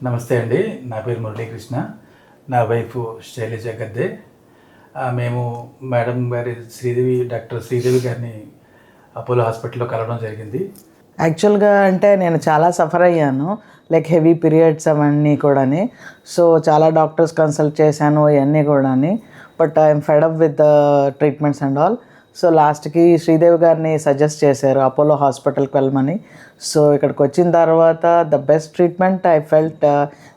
నమస్తే అండి, నా పేరు మురళీకృష్ణ. నా వైఫ్ శైలజ గద్దే. మేము మేడం గారి డాక్టర్ శ్రీదేవి గారిని అపోలో హాస్పిటల్లో కలవడం జరిగింది. యాక్చువల్గా అంటే నేను చాలా సఫర్ అయ్యాను, లైక్ హెవీ పీరియడ్స్ అవన్నీ కూడాని. సో చాలా డాక్టర్స్ కన్సల్ట్ చేశాను ఇవన్నీ కూడాని. But I'm fed up with the treatments and all. So లాస్ట్కి శ్రీదేవి గారిని సజెస్ట్ చేశారు అపోలో హాస్పిటల్కి వెళ్ళమని. సో ఇక్కడికి వచ్చిన తర్వాత the best treatment I felt.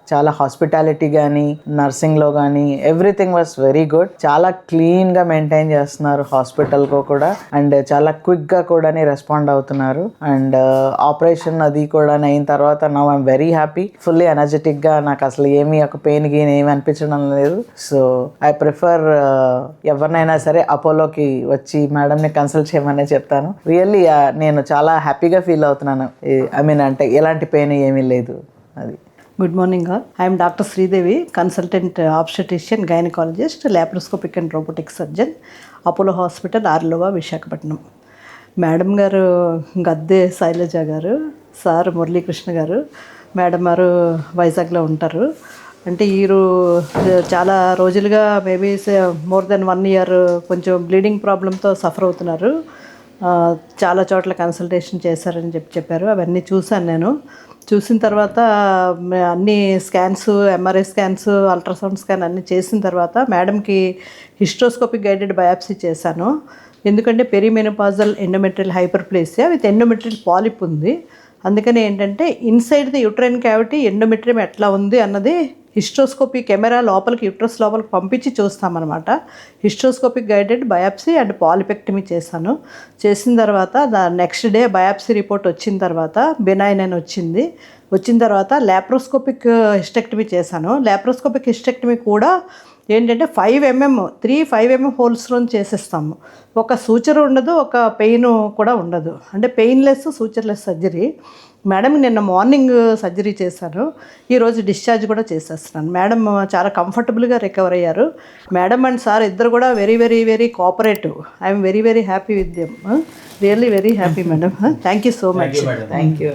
చాలా హాస్పిటాలిటీ కానీ నర్సింగ్లో కానీ ఎవ్రీథింగ్ వాస్ వెరీ గుడ్. చాలా క్లీన్గా మెయింటైన్ చేస్తున్నారు హాస్పిటల్కు కూడా, అండ్ చాలా క్విక్గా కూడా రెస్పాండ్ అవుతున్నారు. అండ్ ఆపరేషన్ అది కూడా అయిన తర్వాత now I'm very happy, fully ఎనర్జెటిక్గా. నాకు అసలు ఏమీ ఒక పెయిన్ గీన్ ఏమి అనిపించడం లేదు. సో ఐ ప్రిఫర్ ఎవరినైనా సరే అపోలోకి వచ్చి మేడంని కన్సల్ట్ చేయమనే చెప్తాను. రియల్లీ నేను చాలా హ్యాపీగా ఫీల్ అవుతున్నాను. ఐ మీన్ అంటే ఎలాంటి పెయిన్ ఏమీ లేదు. అది. Good morning all. I'm doctor Sridevi, consultant obstetrician, gynaecologist, laparoscopic and robotic surgeon, Apollo hospital, Arilova, Visakhapatnam. Madam garu Gadde Shailaja గారు, సార్ మురళీకృష్ణ గారు, మేడం గారు వైజాగ్లో ఉంటారు. అంటే చాలా రోజులుగా మేబీ మోర్ దెన్ 1 year కొంచెం బ్లీడింగ్ ప్రాబ్లంతో సఫర్ అవుతున్నారు. చాలా చోట్ల కన్సల్టేషన్ చేశారని చెప్పారు. అవన్నీ చూశాను నేను. చూసిన తర్వాత అన్ని scans, MRI scans, ultrasound scan అన్నీ చేసిన తర్వాత మేడంకి హిస్ట్రోస్కోపిక్ గైడెడ్ బయాప్సీ చేశాను. ఎందుకంటే perimenopausal endometrial hyperplasia with endometrial polyp ఉంది. అందుకని ఏంటంటే inside the uterine cavity endometrium ఎట్లా ఉంది అన్నది హిస్ట్రోస్కోపీ కెమెరా లోపలికి యూట్రస్ లోపలికి పంపించి చూస్తామన్నమాట. Hysteroscopic guided biopsy and polypectomy చేశాను. చేసిన తర్వాత నెక్స్ట్ డే బయాప్సీ రిపోర్ట్ వచ్చిన తర్వాత బెనైన్ అని వచ్చింది. వచ్చిన తర్వాత లాప్రోస్కోపిక్ హిస్టెక్టమీ చేశాను. లాప్రోస్కోపిక్ హిస్టెక్టమీ కూడా ఏంటంటే 5 mm హోల్స్లో చేసేస్తాము. ఒక సూచర్ ఉండదు, ఒక పెయిన్ కూడా ఉండదు. అంటే పెయిన్లెస్ సూచర్లెస్ సర్జరీ. మేడం నిన్న మార్నింగ్ సర్జరీ చేశాను, ఈరోజు డిశ్చార్జ్ కూడా చేసేస్తున్నాను. మేడం చాలా కంఫర్టబుల్గా రికవర్ అయ్యారు. మేడం అండ్ సార్ ఇద్దరు కూడా very very very cooperative. I'm very very happy with them. Really very happy madam. Thank you so much. Thank you.